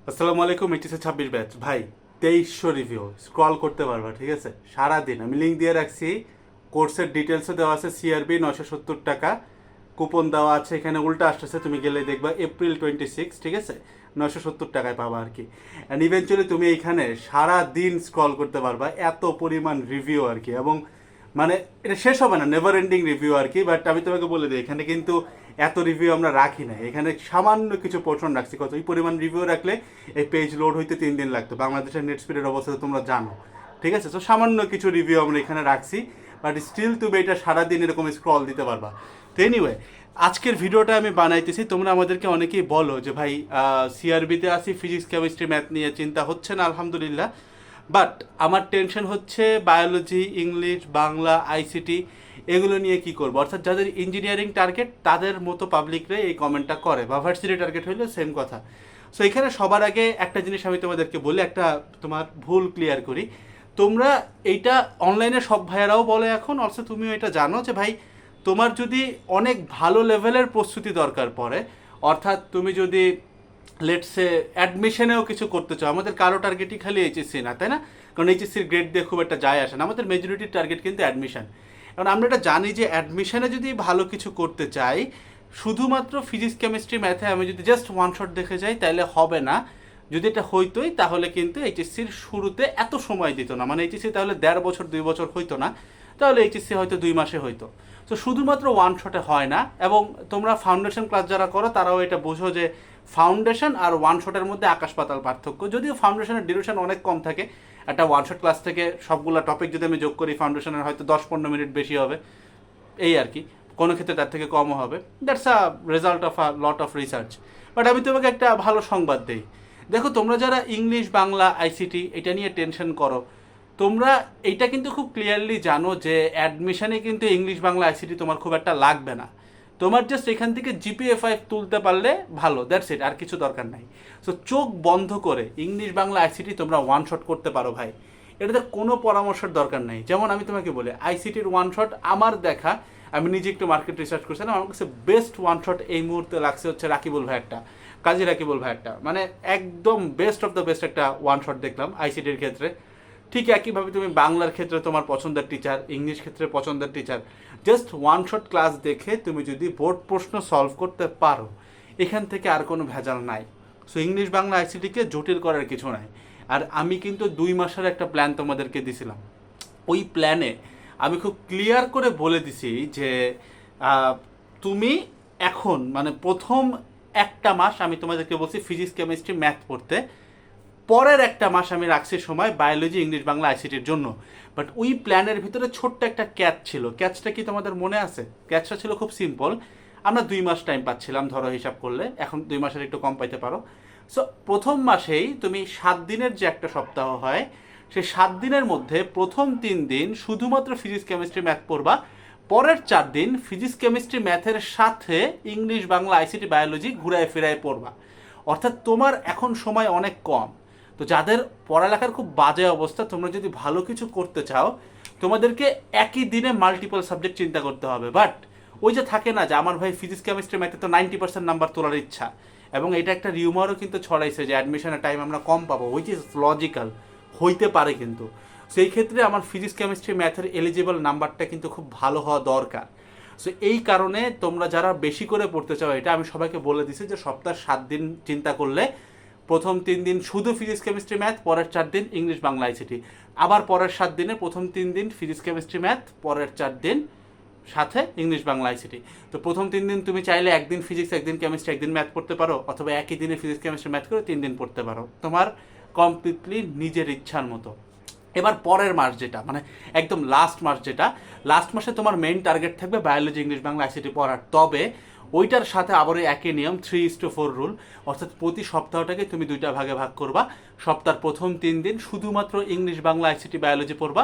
আসসালামু আলাইকুম। HSA 26 batch ভাই, 2300 রিভিউ স্ক্রল করতে পারবা, ঠিক আছে? সারাদিন আমি লিঙ্ক দিয়ে রাখছি, কোর্সের ডিটেলসও দেওয়া আছে। সিআরবি 970 টাকা কুপন দেওয়া আছে, এখানে উল্টা আসতেছে, তুমি গেলে দেখবা এপ্রিল 26, ঠিক আছে? 970 টাকায় পাবা আর কি। অ্যান্ড ইভেনচুয়ালি তুমি এইখানে সারা দিন স্ক্রল করতে পারবা, এত পরিমাণ রিভিউ আর কি। এবং মানে এটা শেষ হবে না, নেভার এন্ডিং রিভিউ আর কি। বাট আমি তোমাকে বলে দিই, এখানে কিন্তু এত রিভিউ আমরা রাখি না, এখানে সামান্য কিছু পোর্শন রাখছি। কত এই পরিমাণ রিভিউ রাখলে এই পেজ লোড হইতে 3 দিন লাগতো, বাংলাদেশের নেট স্পিডের অবস্থা তো তোমরা জানো, ঠিক আছে? তো সামান্য কিছু রিভিউ আমরা এখানে রাখছি, বাট স্টিল তুমি এটা সারাদিন এরকম স্ক্রল দিতে পারবা। তো এনিওয়ে, আজকের ভিডিওটা আমি বানাইতেছি। তোমরা আমাদেরকে অনেকেই বলো যে ভাই সিআরবিতে আসি, ফিজিক্স কেমিস্ট্রি ম্যাথ নিয়ে চিন্তা হচ্ছে না, আলহামদুলিল্লাহ। বাট আমার টেনশন হচ্ছে বায়োলজি, ইংলিশ, বাংলা, আইসিটি এগুলো নিয়ে কি করবো। অর্থাৎ যাদের ইঞ্জিনিয়ারিং টার্গেট তাদের মতো পাবলিকরা এই কমেন্টটা করে, বা ভার্সিটি টার্গেট হইলে সেম কথা। সো এখানে সবার আগে একটা জিনিস আমি তোমাদেরকে বলি, একটা তোমার ভুল ক্লিয়ার করি। তোমরা এইটা অনলাইনে সব ভাইয়ারাও বলে এখন, অলসো তুমিও এটা জানো যে ভাই, তোমার যদি অনেক ভালো লেভেলের প্রস্তুতি দরকার পড়ে, অর্থাৎ তুমি যদি লেটসে অ্যাডমিশনেও কিছু করতে চাও, আমাদের কারো টার্গেটই খালি এইচএসসি না, তাই না? কারণ এইচএসসির গ্রেড দিয়ে খুব একটা যায় আসে না, আমাদের মেজরিটির টার্গেট কিন্তু অ্যাডমিশন। কারণ আমরা এটা জানি যে অ্যাডমিশনে যদি ভালো কিছু করতে চাই, শুধুমাত্র ফিজিক্স কেমিস্ট্রি ম্যাথে আমি যদি জাস্ট ওয়ান শট দেখে যাই তাহলে হবে না। যদি এটা হইতোই তাহলে কিন্তু এইচএসসির শুরুতে এত সময় দিত না, মানে এইচএসসি তাহলে 1.5 বছর 2 বছর হইতো না, তাহলে এইচএসসি হয়তো 2 মাসে হইতো। তো শুধুমাত্র ওয়ান শটে হয় না। এবং তোমরা ফাউন্ডেশন ক্লাস যারা করো তারাও এটা বোঝো যে ফাউন্ডেশন আর ওয়ান শটের মধ্যে আকাশ পাতাল পার্থক্য। যদিও ফাউন্ডেশনের ডিউরেশন অনেক কম থাকে, একটা ওয়ান শট ক্লাস থেকে সবগুলো টপিক যদি আমি যোগ করি, ফাউন্ডেশনের হয়তো 10-15 মিনিট বেশি হবে, এই আর কি। কোনো ক্ষেত্রে তার থেকে কমও হবে। That's a result of a lot of research. But আমি তোমাকে একটা ভালো সংবাদ দিই। দেখো, তোমরা যারা ইংলিশ, বাংলা, আইসিটি এটা নিয়ে টেনশন করো, তোমরা এইটা কিন্তু খুব ক্লিয়ারলি জানো যে অ্যাডমিশনে কিন্তু ইংলিশ, বাংলা, আইসিটি তোমার খুব একটা লাগবে না। তোমার জাস্ট এখান থেকে জিপিএ 5 তুলতে পারলে ভালো, দ্যাটস ইট, আর কিছু দরকার নাই। সো চোখ বন্ধ করে ইংলিশ, বাংলা, আইসিটি তোমরা ওয়ান শট করতে পারো ভাই, এটাতে কোনো পরামর্শের দরকার নেই। যেমন আমি তোমাকে বলি, আইসিটির ওয়ান শট আমার দেখা, আমি নিজে একটু মার্কেট রিসার্চ করছিলাম, আমার কাছে বেস্ট ওয়ান শট এই মুহূর্তে লাগছে হচ্ছে রাকিবুল ভাই একটা, কাজী রাকিবুল ভাই একটা, মানে একদম বেস্ট অফ দ্য বেস্ট একটা ওয়ান শট দেখলাম আইসিটির ক্ষেত্রে। ঠিক একইভাবে তুমি বাংলার ক্ষেত্রে তোমার পছন্দের টিচার, ইংলিশ ক্ষেত্রে পছন্দের teacher, just one shot class দেখে তুমি যদি বোর্ড প্রশ্ন সলভ করতে পারো, এখান থেকে আর কোনো ভেজাল নাই। সো ইংলিশ, বাংলা, আইসিটিকে জটিল করার কিছু নাই। আর আমি কিন্তু 2 মাসের একটা প্ল্যান তোমাদেরকে দিছিলাম। ওই প্ল্যানে আমি খুব ক্লিয়ার করে বলে দিছি যে তুমি এখন মানে প্রথম একটা মাস আমি তোমাদেরকে বলছি ফিজিক্স, কেমিস্ট্রি, ম্যাথ পড়তে, পরের একটা মাস আমি রাখছি সময় বায়োলজি, ইংলিশ, বাংলা, আইসিটির জন্য। বাট ওই প্ল্যানের ভিতরে ছোট্ট একটা ক্যাচ ছিল। ক্যাচটা কি তোমাদের মনে আছে? ক্যাচটা ছিল খুব সিম্পল। আমরা 2 মাস টাইম পাচ্ছিলাম, ধরো হিসাব করলে, এখন 2 মাসের একটু কম পাইতে পারো। সো প্রথম মাসেই তুমি 7 দিনের যে একটা সপ্তাহ হয়, সেই 7 দিনের মধ্যে প্রথম 3 দিন শুধুমাত্র ফিজিক্স, কেমিস্ট্রি, ম্যাথ পড়বা। পরের 4 দিন ফিজিক্স, কেমিস্ট্রি, ম্যাথের সাথে ইংলিশ, বাংলা, আইসিটি, বায়োলজি ঘুরায় ফিরায় পড়বা। অর্থাৎ তোমার এখন সময় অনেক কম। তো যাদের পড়ালেখার খুব বাজে অবস্থা, তোমরা যদি ভালো কিছু করতে চাও, তোমাদেরকে একই দিনে মাল্টিপল সাবজেক্ট চিন্তা করতে হবে। বাট ওই যে থাকে না যে আমার ভাই ফিজিক্স, কেমিস্ট্রি, ম্যাথে তো 90% নাম্বার তোলার ইচ্ছা, এবং এটা একটা রিউমারও কিন্তু ছড়াইছে যে অ্যাডমিশনের টাইম আমরা কম পাবো, উইচ ইজ লজিক্যাল, হইতে পারে কিন্তু। সেই ক্ষেত্রে আমার ফিজিক্স, কেমিস্ট্রি, ম্যাথের এলিজিবল নাম্বারটা কিন্তু খুব ভালো হওয়া দরকার। সো এই কারণে তোমরা যারা বেশি করে পড়তে চাও, এটা আমি সবাইকে বলে দিছি যে সপ্তাহে 7 দিন চিন্তা করলে প্রথম 3 দিন শুধু ফিজিক্স, কেমিস্ট্রি, ম্যাথ, পরের 4 দিন ইংলিশ, বাংলা, আইসিটি। আবার পরের 7 দিনে প্রথম 3 দিন ফিজিক্স, কেমিস্ট্রি, ম্যাথ, পরের 4 দিন সাথে ইংলিশ, বাংলা, আইসিটি। তো প্রথম 3 দিন তুমি চাইলে একদিন ফিজিক্স, একদিন কেমিস্ট্রি, একদিন ম্যাথ পড়তে পারো, অথবা একই দিনে ফিজিক্স, কেমিস্ট্রি, ম্যাথ করে 3 দিন পড়তে পারো, তোমার কমপ্লিটলি নিজের ইচ্ছার মতো। এবার পরের মাস যেটা মানে একদম লাস্ট মাস, যেটা লাস্ট মাসে তোমার মেইন টার্গেট থাকবে বায়োলজি, ইংলিশ, বাংলা, আইসিটি পড়ার। তবে ওইটার সাথে আবারও একই নিয়ম, 3:4 রুল। অর্থাৎ প্রতি সপ্তাহটাকে তুমি 2টা ভাগে ভাগ করবা। সপ্তাহের প্রথম 3 দিন শুধুমাত্র ইংলিশ, বাংলা, আইসিটি, বায়োলজি পড়বা।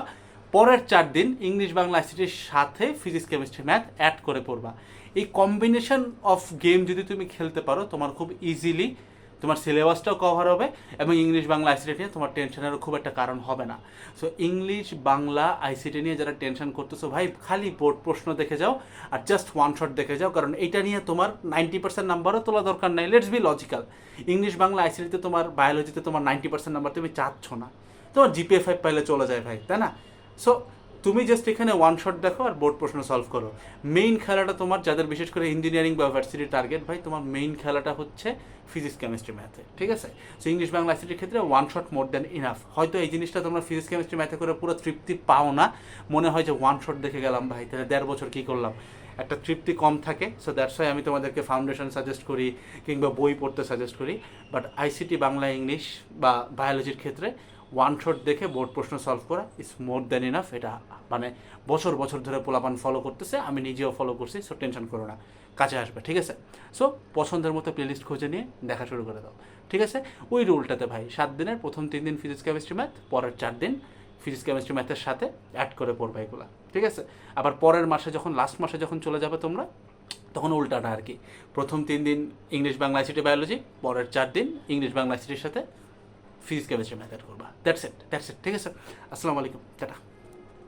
পরের 4 দিন ইংলিশ, বাংলা, আইসিটির সাথে ফিজিক্স, কেমিস্ট্রি, ম্যাথ অ্যাড করে পড়বা। এই কম্বিনেশন অফ গেম যদি তুমি খেলতে পারো, তোমার খুব ইজিলি তোমার সিলেবাসটাও কভার হবে এবং ইংলিশ বাংলা আইসিটি নিয়ে তোমার টেনশনেরও খুব একটা কারণ হবে না। সো ইংলিশ বাংলা আইসিটি নিয়ে যারা টেনশন করতেছো ভাই, খালি বোর্ড প্রশ্ন দেখে যাও আর জাস্ট ওয়ান শট দেখে যাও, কারণ এইটা নিয়ে তোমার 90% নাম্বারও তোলা দরকার নাই। Let's be logical, English Bangla আইসিটিতে তোমার, বায়োলজিতে তোমার 90% নাম্বার তুমি চাচ্ছ না, তোমার জিপিএ 5 পাইলে চলে যায় ভাই, তাই না? সো তুমি জাস্ট এখানে ওয়ান শট দেখো আর বোর্ড প্রশ্ন সলভ করো। মেইন খেলাটা তোমার, যাদের বিশেষ করে ইঞ্জিনিয়ারিং বা ভার্সিটি টার্গেট ভাই, তোমার মেইন খেলাটা হচ্ছে ফিজিক্স কেমিস্ট্রি ম্যাথে, ঠিক আছে? সো ইংলিশ বাংলা আইসিটির ক্ষেত্রে one shot more than enough. হয়তো এই জিনিসটা তোমরা ফিজিক্স কেমিস্ট্রি ম্যাথে করে পুরো তৃপ্তি পাও না, মনে হয় যে ওয়ান শট দেখে গেলাম ভাই, তাহলে 1.5 বছর কী করলাম, একটা তৃপ্তি কম থাকে। সো দ্যাটস ওয়াই আমি তোমাদেরকে ফাউন্ডেশন সাজেস্ট করি কিংবা বই পড়তে সাজেস্ট করি। বাট আইসিটি বাংলা ইংলিশ বা বায়োলজির ক্ষেত্রে ওয়ান শট দেখে বোর্ড প্রশ্ন সলভ করা ইজ মোর দ্যান ইনাফ। এটা মানে বছর বছর ধরে পোলাপান ফলো করতেছে, আমি নিজেও ফলো করছি। সো টেনশন করো না, কাছে আসবে, ঠিক আছে? সো পছন্দের মতো প্লেলিস্ট খুঁজে নিয়ে দেখা শুরু করে দাও, ঠিক আছে? ওই রুলটাতে ভাই 7 দিনের প্রথম 3 দিন ফিজিক্স কেমিস্ট্রি ম্যাথ, পরের 4 দিন ফিজিক্স কেমিস্ট্রি ম্যাথের সাথে অ্যাড করে পড়বে এগুলা, ঠিক আছে? আবার পরের মাসে যখন, লাস্ট মাসে যখন চলে যাবে তোমরা, তখন উল্টাটা আর কি, প্রথম 3 দিন ইংলিশ বাংলা আইসিটি বায়োলজি, পরের 4 দিন ইংলিশ বাংলা আইসিটির সাথে ফিজিক্স কেমিস্ট্রি ম্যাথ অ্যাড করবা। দ্যাটস ইট, ঠিক আছে? আসসালামু আলাইকুম, টাটা।